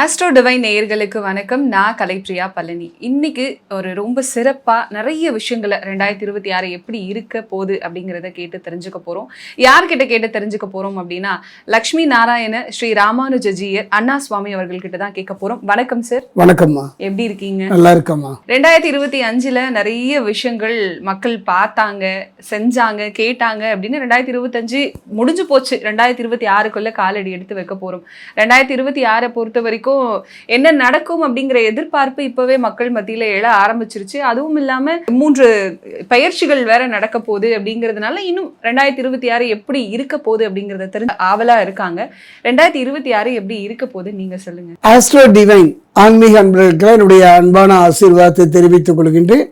Astro divine நேயர்களுக்கு வணக்கம். நான் கலைப்ரியா பழனி. இன்னைக்கு ஒரு ரொம்ப சிறப்பா நிறைய விஷயங்களை 2026 எப்படி இருக்க போகுது அப்படிங்கிறத கேட்டு தெரிஞ்சுக்க போறோம். யார்கிட்ட கேட்டு தெரிஞ்சுக்க போறோம் அப்படின்னா, லக்ஷ்மி நாராயண ஸ்ரீ ராமானுஜஜியர் அண்ணா சுவாமி அவர்கள்கிட்ட தான் கேட்க போறோம். வணக்கம் சார். வணக்கம்மா. எப்படி இருக்கீங்க? நல்லா இருக்கம்மா. 2025 நிறைய விஷயங்கள் மக்கள் பார்த்தாங்க, செஞ்சாங்க, கேட்டாங்க அப்படின்னு 2025 முடிஞ்சு போச்சு. 2026க்குள்ள காலடி எடுத்து வைக்க போறோம். 2026 பொறுத்த வரைக்கும் என்ன நடக்கும் அப்படிங்கிற எதிர்பார்ப்பு இப்பவே மக்கள் மத்தியில எழ ஆரம்பிச்சிருச்சு. அதுவும் இல்லாம 3 பயிற்சிகள் வேற நடக்க போகுது அப்படிங்கிறதுனால இன்னும் 2026 எப்படி இருக்க போகுது அப்படிங்கறத தெரிஞ்சு ஆவலா இருக்காங்க. 2026 எப்படி இருக்க போகுது நீங்க சொல்லுங்க. ஆஸ்ட்ரோ டிவைன் ஆன்மீக அன்பர்களுக்கு என்னுடைய அன்பான ஆசீர்வாதத்தை தெரிவித்துக் கொள்கின்றேன்.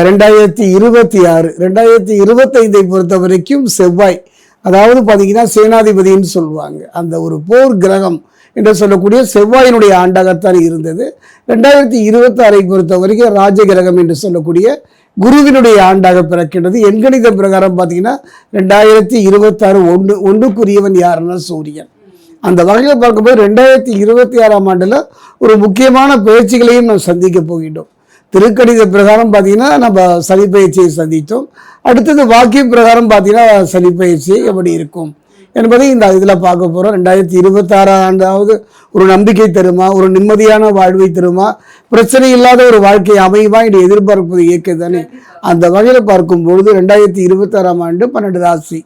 2025 பொறுத்த வரைக்கும் செவ்வாய், அதாவது பார்த்தீங்கன்னா சேனாதிபதினு சொல்லுவாங்க, அந்த ஒரு போர் கிரகம் என்று சொல்லக்கூடிய செவ்வாயினுடைய ஆண்டாகத்தான் இருந்தது. 2026 பொறுத்த வரைக்கும் ராஜ கிரகம் என்று சொல்லக்கூடிய குருவினுடைய ஆண்டாக பிறக்கின்றது. எண்கணித பிரகாரம் பார்த்தீங்கன்னா 2026 ஒன்றுக்குரியவன் யாருன்னா சூரியன். அந்த வகையில் பார்க்கும்போது 2026ஆம் ஆண்டில் ஒரு முக்கியமான பயிற்சிகளையும் நாம் சந்திக்க போகின்றோம். திருக்கணித பிரகாரம் பார்த்தீங்கன்னா நம்ம சனி பயிற்சியை சந்தித்தோம். அடுத்தது வாக்கிய பிரகாரம் பார்த்தீங்கன்னா சனி பயிற்சி எப்படி இருக்கும் என்பதை இந்த இதில் பார்க்க போகிறோம். 2026 ஆண்டாவது ஒரு நம்பிக்கை தருமா, ஒரு நிம்மதியான வாழ்வை தருமா, பிரச்சனை இல்லாத ஒரு வாழ்க்கை அமையுமா என்று எதிர்பார்ப்பது இயற்கை தானே. அந்த வகையில் பார்க்கும்பொழுது 2026ஆம் ஆண்டு 12 ராசி,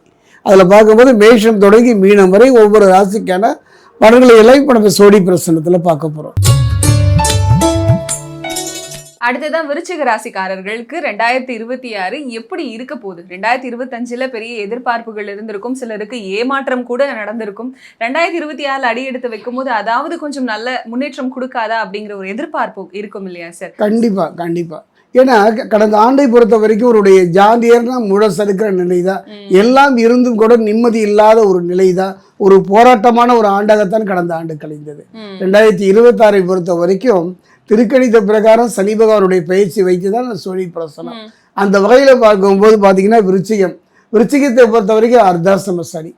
அதில் பார்க்கும்போது மேஷம் தொடங்கி மீனம் வரை ஒவ்வொரு ராசிக்கான பலன்களை எல்லாம் இப்போ நம்ம சோடி பிரசனத்தில் பார்க்க போகிறோம். அடுத்ததான் விருச்சிக ராசிக்காரர்களுக்கு 2026 எப்படி இருக்க போகுது? 2025 பெரிய எதிர்பார்ப்புகள் இருந்திருக்கும், சிலருக்கு ஏமாற்றம் கூட நடந்திருக்கும். 2026 அடி எடுத்து வைக்கும் போது அதாவது கொஞ்சம் நல்ல முன்னேற்றம் கொடுக்காதா அப்படிங்கிற ஒரு எதிர்பார்ப்பு இருக்கும் இல்லையா சார்? கண்டிப்பா கண்டிப்பா. ஏன்னா கடந்த ஆண்டை பொறுத்த வரைக்கும் அவருடைய ஜாதியர்னா முழசறுக்கிற நிலை தான், எல்லாம் இருந்தும் கூட நிம்மதி இல்லாத ஒரு நிலை தான், ஒரு போராட்டமான ஒரு ஆண்டாகத்தான் கடந்த ஆண்டு கழிந்தது. 2026 பொறுத்த வரைக்கும் திருக்கணித பிரகாரம் சனி பகவானுடைய பயிற்சி வைத்து தான் சோழி பிரசனம். அந்த வகையில் பார்க்கும்போது பார்த்தீங்கன்னா விருச்சிகத்தை பொறுத்த வரைக்கும் அர்த்தாசிரம சனி.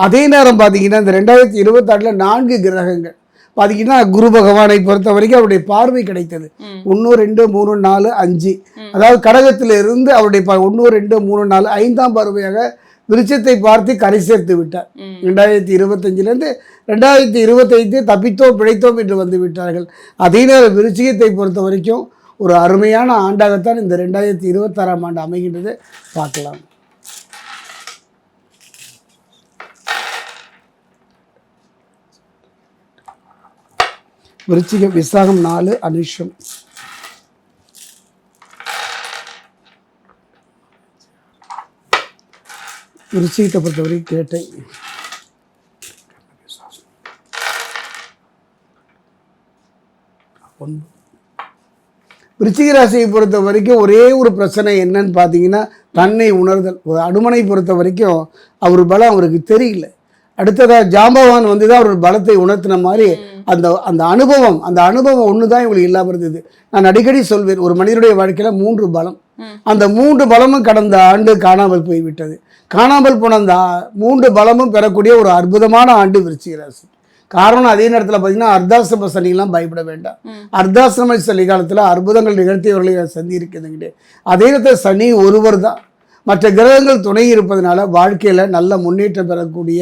அதே நேரம் பார்த்தீங்கன்னா இந்த 2026 4 கிரகங்கள் பார்த்தீங்கன்னா குரு பகவானை பொறுத்த வரைக்கும் அவருடைய பார்வை கிடைத்தது. 1 2 3 4 5, அதாவது கடகத்தில் இருந்து அவருடைய 1 2 3 4 5ஆம் பார்வையாக விருச்சத்தை பார்த்து கரை சேர்த்து விட்டார். 2025 2025 தப்பித்தோம் பிழைத்தோம் என்று வந்து விட்டார்கள். அதே நேரம் விருச்சிகத்தை பொறுத்த வரைக்கும் ஒரு அருமையான ஆண்டாகத்தான் இந்த 2026ஆம் ஆண்டு அமைகின்றது. பார்க்கலாம். விருச்சிகம் விசாகம் 4 அனுஷம். விருச்சிகத்தை பொறுத்தவரை கேட்டை, விருச்சிக ராசியை பொறுத்த வரைக்கும் ஒரே ஒரு பிரச்சனை என்னன்னு பார்த்தீங்கன்னா தன்னை உணர்தல். ஒரு அனுமனை பொறுத்த வரைக்கும் அவர் பலம் அவருக்கு தெரியல. அடுத்ததாக ஜாம்பவான் வந்து தான் அவர் பலத்தை உணர்த்தின மாதிரி அந்த அனுபவம் ஒன்று தான் இவங்களுக்கு இல்லாமல் இருந்தது. நான் அடிக்கடி சொல்வேன், ஒரு மனிதனுடைய வாழ்க்கையில் 3 பலம், அந்த 3 பலமும் கடந்த ஆண்டு காணாமல் போய்விட்டது. காணாமல் போன அந்த 3 பலமும் பெறக்கூடிய ஒரு அற்புதமான ஆண்டு விருச்சிக ராசி. காரணம் அதே நேரத்தில் பார்த்தீங்கன்னா அர்த்தாசிரம சனிலாம் பயப்பட வேண்டாம். அர்த்தாசிரம சனி காலத்தில் அற்புதங்கள் நிகழ்த்தியவர்களை சந்தி இருக்குதுங்கிட்டு. அதே நேரத்தில் சனி ஒருவர் தான், மற்ற கிரகங்கள் துணை இருப்பதனால வாழ்க்கையில் நல்ல முன்னேற்றம் பெறக்கூடிய,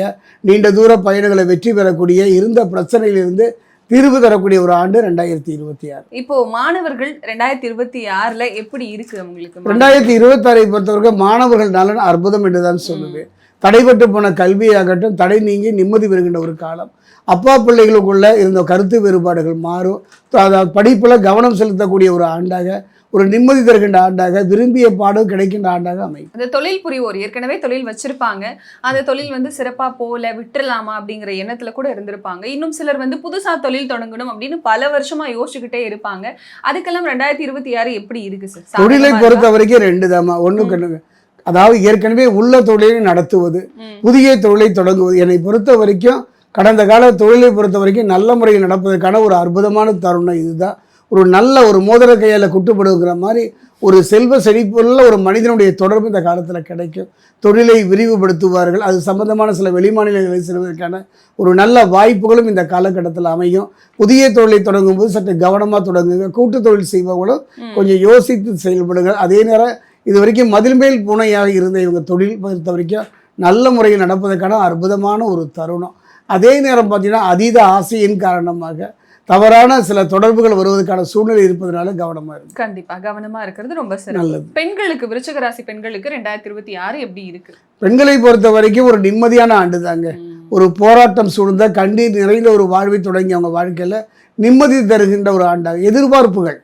நீண்ட தூர பயணங்களை வெற்றி பெறக்கூடிய, இருந்த பிரச்சனையிலிருந்து தீர்வு தரக்கூடிய ஒரு ஆண்டு 2026. இப்போ மாணவர்கள் 2026 எப்படி இருக்கு உங்களுக்கு? 2026 பொறுத்தவரைக்கும் மாணவர்கள் நலன் அற்புதம் என்றுதான் சொல்லுவேன். தடைபட்டு போன கல்வியாகட்டும் தடை நீங்கி நிம்மதி பெறுகின்ற ஒரு காலம். அப்பா பிள்ளைகளுக்குள்ள இருந்த கருத்து வேறுபாடுகள் மாறும். அதாவது படிப்பில் கவனம் செலுத்தக்கூடிய ஒரு ஆண்டாக, ஒரு நிம்மதி தருகின்ற ஆண்டாக, விரும்பிய பாடம் கிடைக்கின்ற ஆண்டாக அமையும். அந்த தொழில் புரிவோர் ஏற்கனவே தொழில் வச்சிருப்பாங்க, அந்த தொழில் விருப்பா போல விட்டுறலாமா அப்படிங்கிற எண்ணத்துல கூட இருந்திருப்பாங்க. இன்னும் சிலர் புதுசா தொழில் தொடங்கணும் அப்படின்னு பல வருஷமா யோசிச்சுக்கிட்டே இருப்பாங்க. அதுக்கெல்லாம் 2026 எப்படி இருக்கு சார்? தொழிலை பொறுத்த வரைக்கும் 2 தாமா. ஒண்ணு, அதாவது ஏற்கனவே உள்ள தொழிலை நடத்துவது, புதிய தொழிலை தொடங்குவது. என்னை பொறுத்த வரைக்கும் கடந்த கால தொழிலை பொறுத்த வரைக்கும் நல்ல முறையில் நடப்பதற்கான ஒரு அற்புதமான தருணம் இதுதான். ஒரு நல்ல ஒரு மோதிர கையால் குட்டுப்படுங்கிற மாதிரி ஒரு செல்வ செழிப்புள்ள ஒரு மனிதனுடைய தொடர்பு இந்த காலத்தில் கிடைக்கும். தொழிலை விரிவுபடுத்துவார்கள். அது சம்பந்தமான சில வெளிமாநிலங்களில் செல்வதற்கான ஒரு நல்ல வாய்ப்புகளும் இந்த காலகட்டத்தில் அமையும். புதிய தொழிலை தொடங்கும் போது சற்று கவனமாக தொடங்குங்க. கூட்டு தொழில் செய்பவர்களும் கொஞ்சம் யோசித்து செயல்படுங்க. அதே நேரம் இது வரைக்கும் மதில் மேல் பூனையாக இருந்த இவங்க தொழில் பொறுத்த வரைக்கும் நல்ல முறையில் நடப்பதற்கான அற்புதமான ஒரு தருணம். அதே நேரம் பார்த்தீங்கன்னா அதீத ஆசையின் காரணமாக தவறான சில தொடர்புகள் வருவதற்கான சூழ்நிலை இருப்பதனால கவனமா இருக்கு. கண்டிப்பா கவனமா இருக்கிறது ரொம்ப நல்லது. பெண்களுக்கு, விருச்சிக ராசி பெண்களுக்கு 2026 எப்படி இருக்கு? பெண்களை பொறுத்த வரைக்கும் ஒரு நிம்மதியான ஆண்டு தாங்க. ஒரு போராட்டம் சூழ்ந்த கண்ணீர் நிறைந்த ஒரு வாழ்வை தொடங்கி அவங்க வாழ்க்கையில நிம்மதி தருகின்ற ஒரு ஆண்டாக. எதிர்பார்ப்புகள்,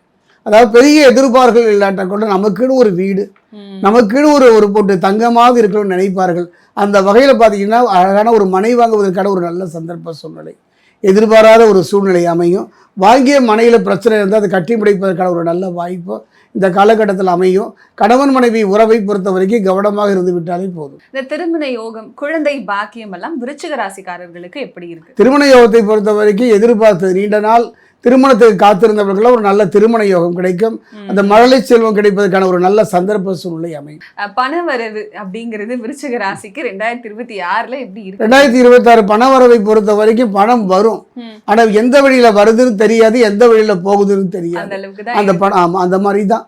அதாவது பெரிய எதிர்பார்ப்புகள் இல்லாட்டா கூட நமக்குன்னு ஒரு வீடு, நமக்குன்னு ஒரு போட்டு தங்கமாக இருக்கணும்னு நினைப்பார்கள். அந்த வகையில் பார்த்தீங்கன்னா அழகான ஒரு மனை வாங்குவதற்கான ஒரு நல்ல சந்தர்ப்ப சூழ்நிலை, எதிர்பாராத ஒரு சூழ்நிலை அமையும். வாங்கிய மனையில் பிரச்சனை இருந்தால் அதை கட்டி முடிப்பதற்கான ஒரு நல்ல வாய்ப்பு இந்த காலகட்டத்தில் அமையும். கணவன் மனைவி உறவை பொறுத்த வரைக்கும் கவனமாக இருந்து விட்டாலே போதும். இந்த திருமண யோகம், குழந்தை பாக்கியம் எல்லாம் விருச்சிக ராசிக்காரர்களுக்கு எப்படி இருக்கு? திருமண யோகத்தை பொறுத்த வரைக்கும் எதிர்பார்த்தது நீண்ட நாள் திருமணத்துக்கு காத்திருந்தவர்களும் ஒரு நல்ல திருமண யோகம் கிடைக்கும். அந்த மழலை செல்வம் கிடைப்பதற்கான ஒரு நல்ல சந்தர்ப்ப சூழ்நிலை அமையும். பணவரவு அப்படிங்கிறது விருச்சிக ராசிக்கு 2026 எப்படி இருக்கு? 2026 பணவரவை பொறுத்த வரைக்கும் பணம் வரும். ஆனால் எந்த வழியில வருதுன்னு தெரியாது, எந்த வழியில போகுதுன்னு தெரியாது. அந்த பணம் அந்த மாதிரி தான்.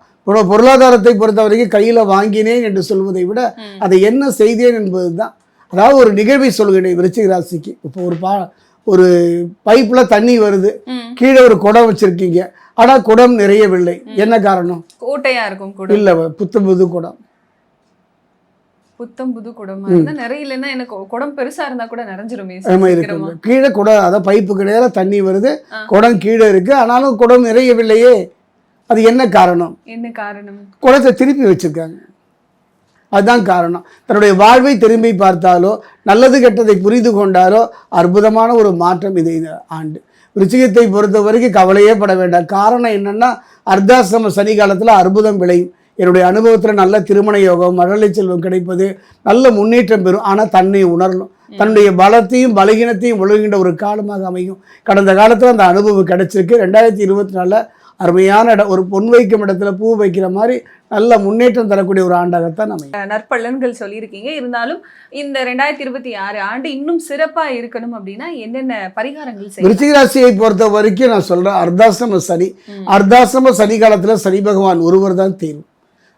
பொருளாதாரத்தை பொறுத்த வரைக்கும் கையில வாங்கினேன் என்று சொல்வதை விட அதை என்ன செய்தேன் என்பது தான். அதாவது ஒரு நிகழ்வை சொல்கிறேன் விருச்சிக ராசிக்கு. இப்போ ஒரு பைப்ல தண்ணி வருது, கீழே ஒரு குடம் வச்சிருக்கீங்க, ஆனா குடம் நிறையவில்லை. என்ன காரணம்? கோட்டையா இருக்கும் குடம் இல்ல, புத்தம் புது குடம். புத்தம் புது குடமா இருந்தா நிறைய இல்லைன்னா எனக்கு குடம் பெருசா இருந்தா கூட நிறைஞ்சிருமே. கீழே குடம், அதான் பைப்புக்கு நேரம் தண்ணி வருது, குடம் கீழே இருக்கு, ஆனாலும் குடம் நிறையவில்லையே. அது என்ன காரணம்? என்ன காரணம்? குடத்தை திருப்பி வச்சிருக்காங்க. அதுதான் காரணம். தன்னுடைய வாழ்வை திரும்பி பார்த்தாலோ நல்லது கெட்டதை புரிந்து கொண்டாலோ அற்புதமான ஒரு மாற்றம் இது இந்த ஆண்டு. விருச்சிகத்தை பொறுத்த வரைக்கும் கவலையே பட வேண்டாம். காரணம் என்னன்னா அர்த்தாசிரம சனி காலத்தில் அற்புதம் விளையும். என்னுடைய அனுபவத்தில் நல்ல திருமண யோகம், மழலை செல்வம் கிடைப்பது, நல்ல முன்னேற்றம் பெறும். ஆனால் தன்னை உணரணும், தன்னுடைய பலத்தையும் பலகீனத்தையும் உணர்கின்ற ஒரு காலமாக அமையும். கடந்த காலத்தில் அந்த அனுபவம் கிடைச்சிருக்கு. 2024 அருமையான இடம், ஒரு பொன் வைக்கும் இடத்துல பூ வைக்கிற மாதிரி நல்ல முன்னேற்றம் தரக்கூடிய ஒரு ஆண்டாகத்தான் அமையும். நற்பலன்கள் சொல்லியிருக்கீங்க. இருந்தாலும் இந்த 2026 ஆண்டு இன்னும் சிறப்பா இருக்கணும் அப்படின்னா என்னென்ன பரிகாரங்கள் செய்யலாம்? விருச்சிக ராசியை பொறுத்த வரைக்கும் நான் சொல்றேன், அர்த்தாசிரம சனி. அர்த்தாசிரம சனி காலத்துல சனி பகவான் ஒருவர் தான் தீர்வு.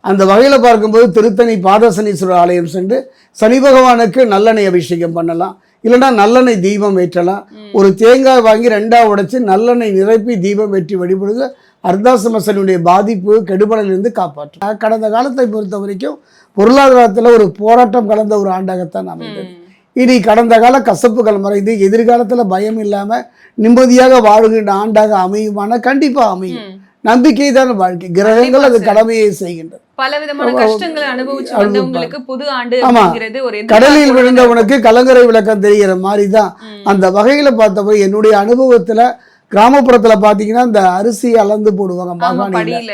அந்த வகையில் பார்க்கும்போது திருத்தணி பாதசனீஸ்வரர் ஆலயம் சென்று சனி பகவானுக்கு நல்லெண்ணெய் அபிஷேகம் பண்ணலாம். இல்லைன்னா நல்லெண்ணெய் தீபம் ஏற்றலாம். ஒரு தேங்காய் வாங்கி 2ஆ உடைச்சு நல்லெண்ணெய் நிரப்பி தீபம் ஏற்றி வழிபடுது அர்த்தாசிரம சனியுடைய பாதிப்பு கெடுபடலிருந்து காப்பாற்றும். கடந்த காலத்தை பொறுத்த வரைக்கும் பொருளாதாரத்தில் ஒரு போராட்டம் கலந்த ஒரு ஆண்டாகத்தான் அமைந்தது. இனி கடந்த கால கசப்புகள் மறைந்து எதிர்காலத்தில் பயம் இல்லாமல் நிம்மதியாக வாழ்கின்ற ஆண்டாக அமையுமான கண்டிப்பாக அமையும். நம்பிக்கை தான் வாழ்க்கை. கிரகங்கள் அது கடமையை செய்கின்றது. பலவிதமான கஷ்டங்களை அனுபவிச்சு வந்தவங்களுக்கு புது ஆண்டு அப்படிங்கிறது ஒரு கடலில் விழுந்தவனுக்கு கலங்கரை விளக்கம் தெரிகிற மாதிரி தான். அந்த வகையில பார்த்தப்ப என்னுடைய அனுபவத்துல கிராமப்புறத்துல பாத்தீங்கன்னா இந்த அரிசி அளந்து போடுவாங்க. மாகாணியில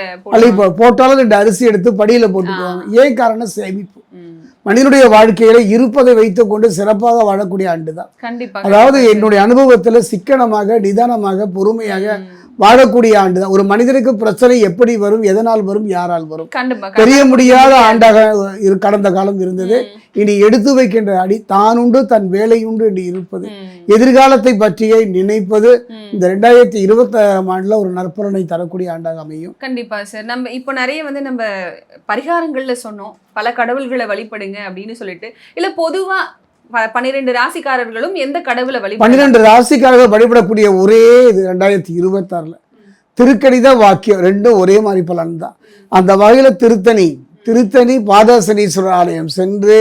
போட்டாலும் 2 அரிசி எடுத்து படியில போட்டுக்குவாங்க. ஏன் காரணம்? சேமிப்பு. மனிதனுடைய வாழ்க்கையில இருப்பதை வைத்துக் கொண்டு சிறப்பாக வாழக்கூடிய ஆண்டு தான். அதாவது என்னுடைய அனுபவத்துல சிக்கனமாக, நிதானமாக, பொறுமையாக வாழக்கூடிய ஆண்டு தான். ஒரு மனிதனுக்கு பிரச்சனை எப்படி வரும், எதனால் வரும், யாரால் வரும் தெரிய முடியாத ஆண்டாக கடந்த காலம் இருந்தது. இனி எடுத்து வைக்கின்ற அடி தான் உண்டு தன் வேலை உண்டு என்று இருப்பது, எதிர்காலத்தை பற்றியே நினைப்பது இந்த 2026 ஆண்டுல ஒரு நற்பலனை தரக்கூடிய ஆண்டாக அமையும். கண்டிப்பா சார். நம்ம இப்போ நிறைய நம்ம பரிகாரங்கள்ல சொன்னோம், பல கடவுள்களை வழிபடுங்க அப்படின்னு சொல்லிட்டு. இல்ல பொதுவா 12 ராசிக்காரர்களும் எந்த கடவுளை 12 ராசிக்காரர்கள் வழிபடக்கூடிய ஒரே இது 2026 திருக்கணித வாக்கியம் ரெண்டும் ஒரே மாதிரி பலன் தான். அந்த வகையில திருத்தணி பாதசனீஸ்வரர் ஆலயம் சென்று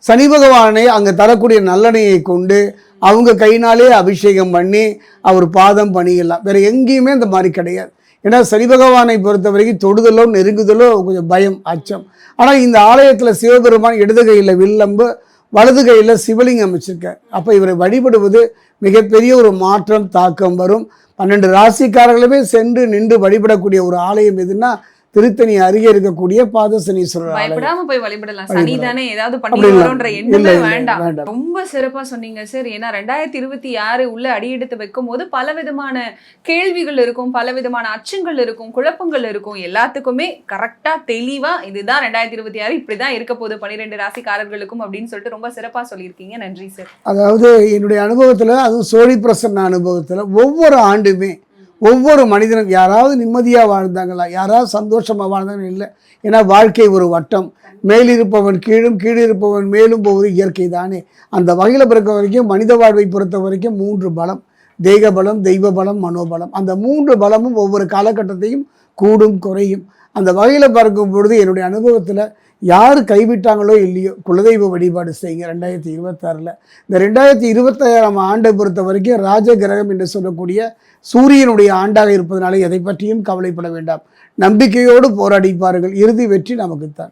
சனி பகவானை அங்கே தரக்கூடிய நல்லெண்ணெயை கொண்டு அவங்க கையினாலே அபிஷேகம் பண்ணி அவர் பாதம் பணியலாம். வேற எங்கேயுமே இந்த மாதிரி கிடையாது. ஏன்னா சனி பகவானை பொறுத்த வரைக்கும் தொடுதலோ நெருங்குதலோ கொஞ்சம் பயம், அச்சம். ஆனால் இந்த ஆலயத்தில் சிவபெருமான் இடது கையில் வில்லம்பு, வலது கையில் சிவலிங்கம் வச்சிருக்கார். அப்போ இவரை வழிபடுவது மிகப்பெரிய ஒரு மாற்றம், தாக்கம் வரும். 12 ராசிக்காரர்களுமே சென்று நின்று வழிபடக்கூடிய ஒரு ஆலயம் எதுன்னா திருத்தணி அருகே இருக்கக்கூடிய பாதசனீஸ்வரர் ஆலயம். பயப்படாம போய் வழிபடலாம். சனி தானே ஏதாவது அப்படி பண்ணி இல்ல. வரும்ன்ற இல்ல, எண்ணமே இல்ல, வேண்டாம். வேண்டாம். ரொம்ப சிறப்பா சொன்னீங்க சார். ஏன்னா 2026 உள்ள அடியெடுத்து வைக்கும் போது பலவிதமான கேள்விகள் இருக்கும், பலவிதமான அச்சங்கள் இருக்கும், குழப்பங்கள் இருக்கும். எல்லாத்துக்குமே கரெக்டா தெளிவா இதுதான் 2026 இப்படிதான் இருக்க போகுது 12 ராசிக்காரர்களுக்கும் அப்படின்னு சொல்லிட்டு ரொம்ப சிறப்பா சொல்லியிருக்கீங்க. நன்றி சார். அதாவது என்னுடைய அனுபவத்தில், அதுவும் சோழி பிரசன்ன அனுபவத்தில் ஒவ்வொரு ஆண்டுமே ஒவ்வொரு மனிதனும் யாராவது நிம்மதியாக வாழ்ந்தாங்களா, யாராவது சந்தோஷமாக வாழ்ந்தாங்க இல்லை. ஏன்னா வாழ்க்கை ஒரு வட்டம், மேலிருப்பவன் கீழும் கீழிருப்பவன் மேலும் போவது இயற்கை தானே. அந்த வகையில் பிறக்க வரைக்கும் மனித வாழ்வை பொறுத்த வரைக்கும் 3 பலம்: தெய்வ பலம், தெய்வ பலம், மனோபலம். அந்த 3 பலமும் ஒவ்வொரு காலகட்டத்தையும் கூடும் குறையும். அந்த வகையில் பார்க்கும் பொழுது என்னுடைய அனுபவத்தில் யார் கைவிட்டாங்களோ இல்லையோ குலதெய்வ வழிபாடு செய்யுங்க 2026. இந்த 2026 ஆண்டை பொறுத்த வரைக்கும் ராஜ கிரகம் என்று சொல்லக்கூடிய சூரியனுடைய ஆண்டாக இருப்பதனால எதை பற்றியும் கவலைப்பட வேண்டாம். நம்பிக்கையோடு போராடி பாருங்கள், இறுதி வெற்றி நமக்குத்தான்.